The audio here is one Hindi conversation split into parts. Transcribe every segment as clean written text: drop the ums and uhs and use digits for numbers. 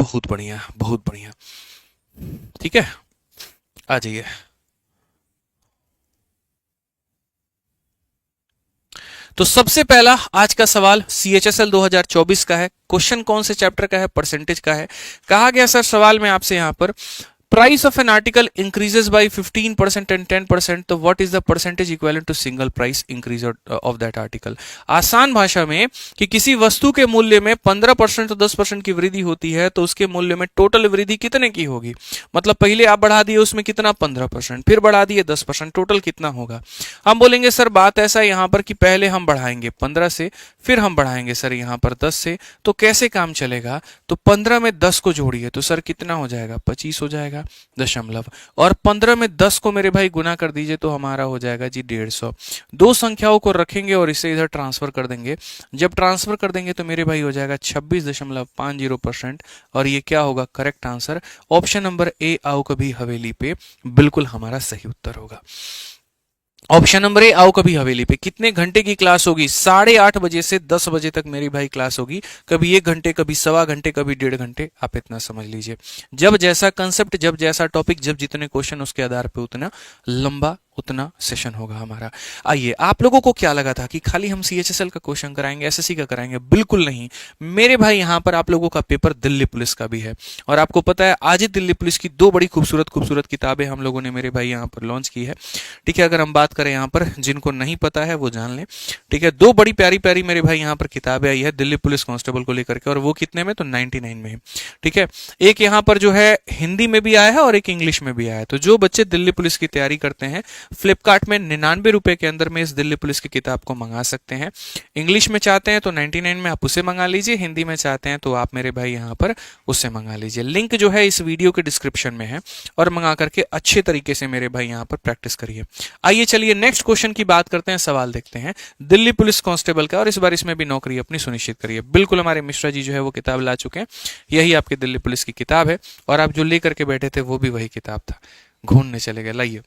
बहुत बढ़िया, बहुत बढ़िया। ठीक है, आ जाइए। तो सबसे पहला आज का सवाल CHSL 2024 का है। क्वेश्चन कौन से चैप्टर का है? परसेंटेज का है। कहा गया सर सवाल में आपसे यहां पर price of an article increases by 15% and 10%, तो what is the percentage equivalent to single price increase of that article. आसान भाषा में कि किसी वस्तु के मूल्य में 15% तो 10% की वृद्धि होती है, तो उसके मूल्य में टोटल वृद्धि कितने की होगी। मतलब पहले आप बढ़ा दिए उसमें कितना 15%, फिर बढ़ा दिए 10%, टोटल कितना होगा। हम बोलेंगे सर बात ऐसा है यहाँ पर कि पहले हम बढ़ाएंगे 15 से, फिर हम बढ़ाएंगे सर यहाँ पर 10 से। तो कैसे काम चलेगा, तो 15 में 10 को जोड़िए तो सर कितना हो जाएगा, 25 हो जाएगा दशमलव, और 15 में 10 को मेरे भाई गुना कर दीजिए तो हमारा हो जाएगा जी 150। दो संख्याओं को रखेंगे और इसे इधर ट्रांसफर कर देंगे। जब ट्रांसफर कर देंगे तो मेरे भाई हो जाएगा 26.50%, और ये क्या होगा, correct answer option number A, आओ कभी हवेली पे, बिल्कुल हमारा सही उत्तर होगा। ऑप्शन नंबर ए, आओ कभी हवेली पे। कितने घंटे की क्लास होगी, 8:30 बजे से 10 बजे तक मेरी भाई क्लास होगी। कभी 1 घंटे, कभी सवा घंटे, कभी 1.5 घंटे, आप इतना समझ लीजिए। जब जैसा कंसेप्ट, जब जैसा टॉपिक, जब जितने क्वेश्चन, उसके आधार पे उतना लंबा उतना सेशन होगा हमारा। आइए, आप लोगों को क्या लगा था कि खाली हम CHSL का क्वेश्चन कराएंगे, SSC का कराएंगे? बिल्कुल नहीं मेरे भाई, यहां पर आप लोगों का पेपर दिल्ली पुलिस का भी है। और आपको पता है आज ही दिल्ली पुलिस की दो बड़ी खूबसूरत खूबसूरत किताबें हम लोगों ने मेरे भाई यहां पर लॉन्च की है। ठीक है, अगर हम बात करें यहाँ पर, जिनको नहीं पता है वो जान लें। ठीक है, दो बड़ी प्यारी प्यारी मेरे भाई यहाँ पर किताबें आई है दिल्ली पुलिस कांस्टेबल को लेकर के, और वो कितने में, तो 99 में है। ठीक है, एक यहाँ पर जो है हिंदी में भी आया है और एक इंग्लिश में भी आया है। तो जो बच्चे दिल्ली पुलिस की तैयारी करते हैं, फ्लिपकार्ट में 99 रुपए के अंदर में इस दिल्ली पुलिस की किताब को मंगा सकते हैं। इंग्लिश में चाहते हैं तो 99 में आप उसे मंगा लीजिए, हिंदी में चाहते हैं तो आप मेरे भाई यहाँ पर उसे मंगा लीजिए। लिंक जो है इस वीडियो के डिस्क्रिप्शन में है, और मंगा करके अच्छे तरीके से मेरे भाई यहाँ पर प्रैक्टिस करिए। आइए चलिए नेक्स्ट क्वेश्चन की बात करते हैं, सवाल देखते हैं दिल्ली पुलिस कांस्टेबल का, और इस बार इसमें भी नौकरी अपनी सुनिश्चित करिए। बिल्कुल हमारे मिश्रा जी जो है वो किताब ला चुके हैं, यही आपकी दिल्ली पुलिस की किताब है, और आप जो लेकर के बैठे थे वो भी वही किताब था, घूमने चले गए, लाइए।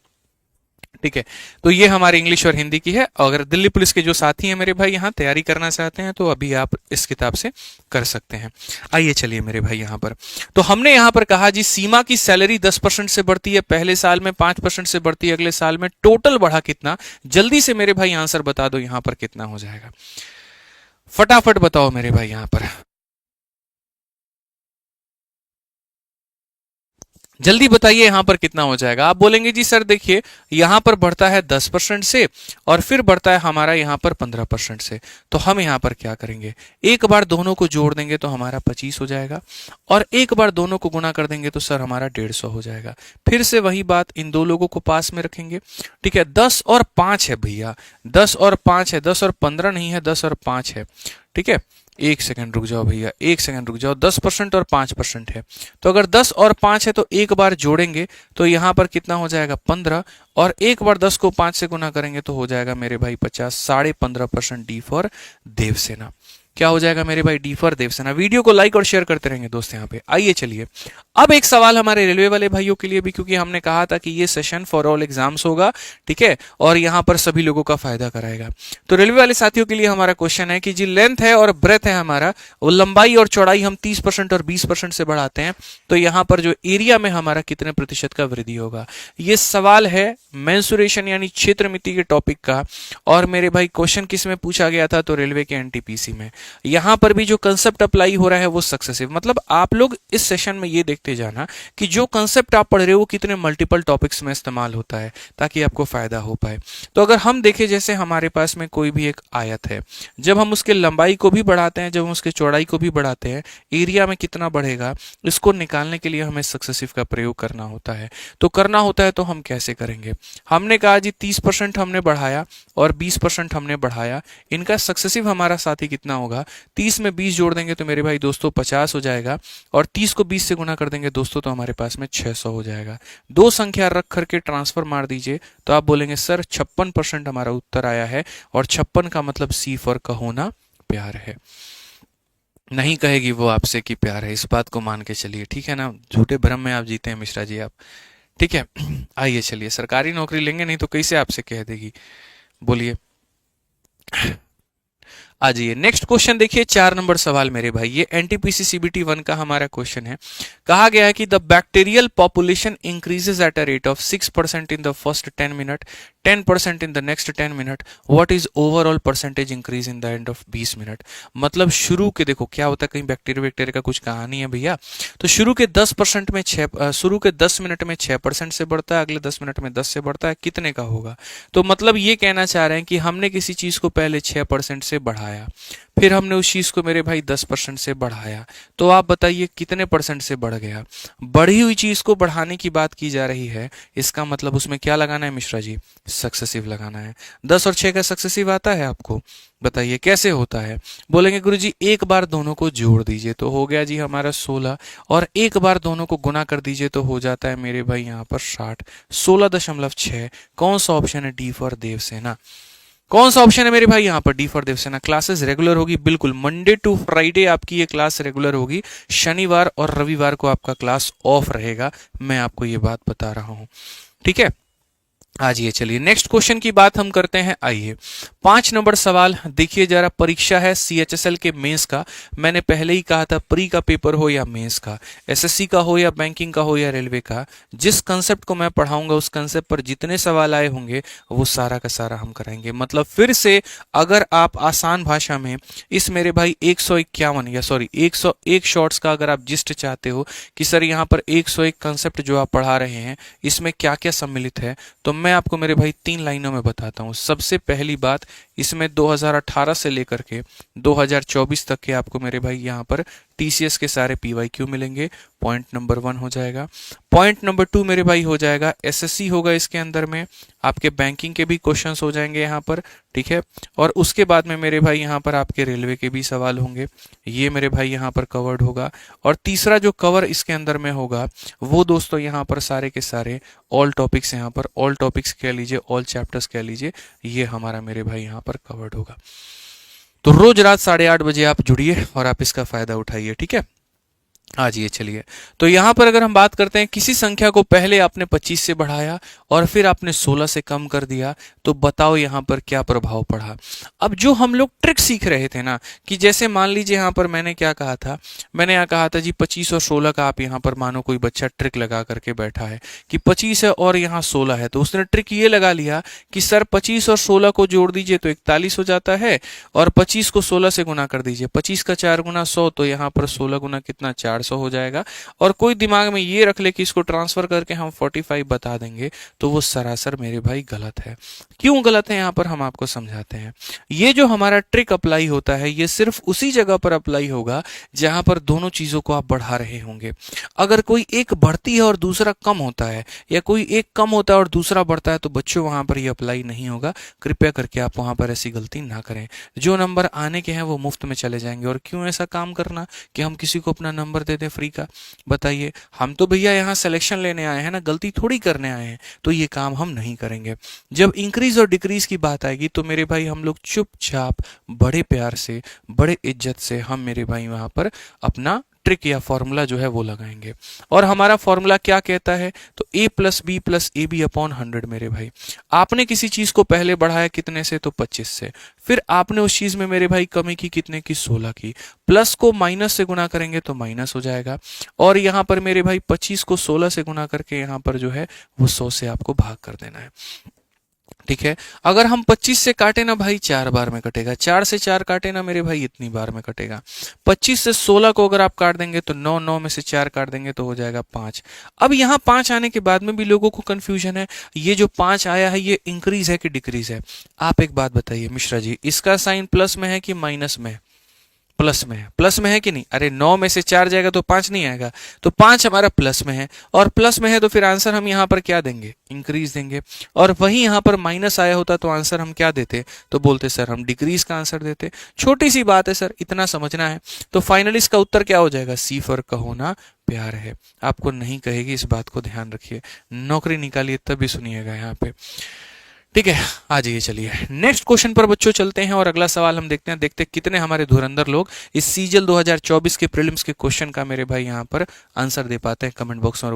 ठीक है, तो ये हमारी इंग्लिश और हिंदी की है। अगर दिल्ली पुलिस के जो साथी हैं मेरे भाई यहाँ तैयारी करना चाहते हैं तो अभी आप इस किताब से कर सकते हैं। आइए चलिए मेरे भाई यहाँ पर, तो हमने यहाँ पर कहा जी सीमा की सैलरी 10% से बढ़ती है, पहले साल में 5% से बढ़ती है, अगले साल में टोटल बढ़ा कितना। जल्दी से मेरे भाई आंसर बता दो यहाँ पर कितना हो जाएगा, फटाफट बताओ मेरे भाई यहाँ पर, जल्दी बताइए यहाँ पर कितना हो जाएगा। आप बोलेंगे जी सर देखिए यहाँ पर बढ़ता है 10% से, और फिर बढ़ता है हमारा यहाँ पर 15% से। तो हम यहाँ पर क्या करेंगे, एक बार दोनों को जोड़ देंगे तो हमारा 25 हो जाएगा, और एक बार दोनों को गुना कर देंगे तो सर हमारा 150 हो जाएगा। फिर से वही बात, इन दो लोगों को पास में रखेंगे। ठीक है, 10 और 5 है भैया, 10 और 5 है, 10 और 15 नहीं है, 10 और 5 है। ठीक है, एक सेकंड रुक जाओ भैया, एक सेकंड रुक जाओ, 10% और 5% है। तो अगर 10 और 5 है तो एक बार जोड़ेंगे तो यहां पर कितना हो जाएगा, 15, और एक बार 10 को 5 से गुना करेंगे तो हो जाएगा मेरे भाई 50, 15.5% डी फॉर देवसेना। क्या हो जाएगा मेरे भाई, डी फॉर देवसेना। वीडियो को लाइक और शेयर करते रहेंगे दोस्त यहाँ पे। आइए चलिए, अब एक सवाल हमारे रेलवे वाले भाइयों के लिए भी, क्योंकि हमने कहा था कि ये सेशन फॉर ऑल एग्जाम्स होगा। ठीक है, और यहाँ पर सभी लोगों का फायदा कराएगा। तो रेलवे वाले साथियों के लिए हमारा क्वेश्चन है कि जी लेंथ है और ब्रेथ है हमारा, वो लंबाई और चौड़ाई हम 30% और 20% से बढ़ाते हैं, तो यहाँ पर जो एरिया में हमारा कितने प्रतिशत का वृद्धि होगा। ये सवाल है मेंसुरेशन यानी क्षेत्र मिति के टॉपिक का, और मेरे भाई क्वेश्चन किस में पूछा गया था, तो रेलवे के NTPC में। यहां पर भी जो कंसेप्ट अप्लाई हो रहा है वो सक्सेसिव, मतलब आप लोग इस सेशन में ये देखते जाना कि जो कंसेप्ट आप पढ़ रहे हो वो कितने मल्टीपल टॉपिक्स में इस्तेमाल होता है, ताकि आपको फायदा हो पाए। तो अगर हम देखें, जैसे हमारे पास में कोई भी एक आयत है, जब हम उसके लंबाई को भी बढ़ाते हैं, जब हम उसके चौड़ाई को भी बढ़ाते हैं, एरिया में कितना बढ़ेगा, इसको निकालने के लिए हमें सक्सेसिव का प्रयोग करना होता है। तो करना होता है तो हम कैसे करेंगे, हमने कहा जी 30% हमने बढ़ाया और 20% हमने बढ़ाया, इनका सक्सेसिव हमारा साथी कितना होगा, 30 में 20 जोड़ देंगे तो मेरे भाई दोस्तों 50 हो जाएगा, और 30 को 20 से गुना कर देंगे दोस्तों तो हमारे पास में 600 हो जाएगा। दो संख्या रख करके ट्रांसफर मार दीजिए तो आप बोलेंगे सर 56% हमारा उत्तर आया है, और 56 का मतलब सी फॉर कहोना प्यार है। नहीं कहेगी वो आपसे कि प्यार है, इस बात को मान के चलिए, ठीक है ना। झूठे भ्रम में आप जीते हैं मिश्रा जी आप। ठीक है, आइए चलिए, सरकारी नौकरी लेंगे नहीं तो कैसे आपसे कह देगी, बोलिए। आ जाइए नेक्स्ट क्वेश्चन देखिए 4 नंबर सवाल मेरे भाई, ये एनटीपीसी सीबीटी 1 का हमारा क्वेश्चन है। कहा गया है कि the bacterial population increases at a rate of 6% in the first 10 minute, 10% in the next 10 minute, what is overall percentage increase in the end of 20 minute. मतलब शुरू के देखो क्या होता है, कहीं बैक्टीरिया बैक्टीरिया का कुछ कहानी है भैया। तो शुरू के 10% में शुरू के 10 मिनट में 6% से बढ़ता है, अगले 10 मिनट में 10 से बढ़ता है, कितने का होगा। तो मतलब ये कहना चाह रहे हैं कि हमने किसी चीज को पहले 6% से बढ़ाया, फिर हमने उस चीज को मेरे भाई 10% से बढ़ाया, तो आप बताइए कितने परसेंट से बढ़ गया। बढ़ी हुई चीज को बढ़ाने की बात की जा रही है, इसका मतलब उसमें क्या लगाना है मिश्रा जी, सक्सेसिव लगाना है। 10 और 6 का सक्सेसिव आता है आपको, बताइए कैसे होता है। बोलेंगे गुरुजी एक बार दोनों को जोड़ दीजिए तो हो गया जी हमारा 16, और एक बार दोनों को गुना कर दीजिए तो हो जाता है मेरे भाई यहाँ पर 60। 16.6 कौन सा ऑप्शन है, डी फॉर देवसेना। कौन सा ऑप्शन है मेरे भाई यहाँ पर, D for Devsena. Classes regular होगी, बिल्कुल मंडे टू फ्राइडे आपकी ये क्लास रेगुलर होगी, शनिवार और रविवार को आपका क्लास ऑफ रहेगा, मैं आपको ये बात बता रहा हूँ, ठीक है। आज ये चलिए नेक्स्ट क्वेश्चन की बात हम करते हैं। आइए 5 नंबर सवाल देखिए जरा, परीक्षा है सीएचएसएल के मेंस का। मैंने पहले ही कहा था प्री का पेपर हो या मेंस का, एसएससी का हो या बैंकिंग का हो या रेलवे का, जिस कंसेप्ट को मैं पढ़ाऊंगा उस कंसेप्ट पर जितने सवाल आए होंगे वो सारा का सारा हम कराएंगे। मतलब फिर से अगर आप आसान भाषा में इस मेरे भाई 101 शॉर्ट्स का अगर आप जिस्ट चाहते हो कि सर यहाँ पर 101 कंसेप्ट जो आप पढ़ा रहे हैं इसमें क्या क्या सम्मिलित है, तो मैं आपको मेरे भाई 3 लाइनों में बताता हूं। सबसे पहली बात, इसमें 2018 से लेकर के 2024 तक के आपको मेरे भाई यहाँ पर टीसीएस के सारे पीवाईक्यू मिलेंगे, पॉइंट नंबर 1 हो जाएगा। पॉइंट नंबर 2 मेरे भाई हो जाएगा एसएससी होगा, इसके अंदर में आपके बैंकिंग के भी क्वेश्चंस हो जाएंगे यहाँ पर, ठीक है। और उसके बाद में मेरे भाई यहाँ पर आपके रेलवे के भी सवाल होंगे, ये मेरे भाई यहाँ पर कवर्ड होगा। और तीसरा जो कवर इसके अंदर में होगा वो दोस्तों यहाँ पर सारे के सारे ऑल टॉपिक्स, यहाँ पर ऑल टॉपिक्स कह लीजिए, ऑल चैप्टर्स कह लीजिए, ये हमारा मेरे भाई यहाँ पर कवर्ड होगा। तो रोज रात 8:30 बजे आप जुड़िए और आप इसका फायदा उठाइए, ठीक है। आज ये चलिए, तो यहां पर अगर हम बात करते हैं किसी संख्या को पहले आपने 25 से बढ़ाया और फिर आपने 16 से कम कर दिया, तो बताओ यहां पर क्या प्रभाव पड़ा। अब जो हम लोग ट्रिक सीख रहे थे ना, कि जैसे मान लीजिए यहां पर मैंने क्या कहा था, मैंने यहाँ कहा था जी 25 और 16 का आप यहां पर मानो कोई बच्चा ट्रिक लगा करके बैठा है कि 25 है और यहाँ 16 है, तो उसने ट्रिक ये लगा लिया कि सर 25 और 16 को जोड़ दीजिए तो 41 हो जाता है, और 25 को 16 से गुना कर दीजिए, 25 का 4 गुना 100, तो यहाँ पर 16 गुना कितना 400 हो जाएगा। और कोई दिमाग में ये रख ले कि इसको ट्रांसफर करके हम 45 बता देंगे, तो वो सरासर मेरे भाई गलत है। क्यों गलत है यहाँ पर हम आपको समझाते हैं। ये जो हमारा ट्रिक अप्लाई होता है ये सिर्फ उसी जगह पर अप्लाई होगा जहां पर दोनों चीजों को आप बढ़ा रहे होंगे। अगर कोई एक बढ़ती है और दूसरा कम होता है, या कोई एक कम होता है और दूसरा बढ़ता है, तो बच्चों वहां पर ये अप्लाई नहीं होगा। कृपया करके आप वहां पर ऐसी गलती ना करें। जो नंबर आने के हैं वो मुफ्त में चले जाएंगे, और क्यों ऐसा काम करना कि हम किसी को अपना नंबर दे दें फ्री का। बताइए, हम तो भैया यहाँ सिलेक्शन लेने आए हैं ना, गलती थोड़ी करने आए हैं, तो ये काम हम नहीं करेंगे। जब इंक्रीज और डिक्रीज की बात आएगी तो मेरे भाई हम लोग चुपचाप बड़े प्यार से बड़े इज्जत से हम मेरे भाई वहां पर अपना ट्रिक या फॉर्मूला जो है वो लगाएंगे। और हमारा फॉर्मूला क्या कहता है, तो a plus B plus A B upon 100 मेरे भाई। आपने किसी चीज को पहले बढ़ाया कितने से, तो 25 से, फिर आपने उस चीज में मेरे भाई कमी की कितने की, 16 की, प्लस को माइनस से गुना करेंगे तो माइनस हो जाएगा, और यहाँ पर मेरे भाई 25 को 16 से गुना करके यहाँ पर जो है वो 100 से आपको भाग कर देना है, ठीक है। अगर हम 25 से काटे ना भाई 4 बार में कटेगा, 4 से 4 काटे ना मेरे भाई इतनी बार में कटेगा। 25 से 16 को अगर आप काट देंगे तो 9, 9 में से 4 काट देंगे तो हो जाएगा 5। अब यहाँ 5 आने के बाद में भी लोगों को कंफ्यूजन है, ये जो 5 आया है ये इंक्रीज है कि डिक्रीज है। आप एक बात बताइए मिश्रा जी, इसका साइन प्लस में है कि माइनस में? प्लस में है। प्लस में है कि नहीं? अरे 9 में से 4 जाएगा तो 5 नहीं आएगा, तो 5 हमारा प्लस में है, और प्लस में है तो फिर आंसर हम यहाँ पर क्या देंगे, इंक्रीज देंगे। और वही यहाँ पर माइनस आया होता तो आंसर हम क्या देते, तो बोलते सर हम डिक्रीज का आंसर देते। छोटी सी बात है सर, इतना समझना है। तो फाइनली इसका उत्तर क्या हो जाएगा, सी फॉर कहो ना प्यार है। आपको नहीं कहेगी, इस बात को ध्यान रखिए। नौकरी निकालिए तब भी सुनिएगा यहाँ पे, ठीक है। आ जाइए, चलिए नेक्स्ट क्वेश्चन पर बच्चों चलते हैं, और अगला सवाल हम देखते हैं कितने हमारे धुरंधर लोग इस सीजल 2024 के प्रीलिम्स के क्वेश्चन का मेरे भाई यहाँ पर आंसर दे पाते हैं। कमेंट बॉक्स में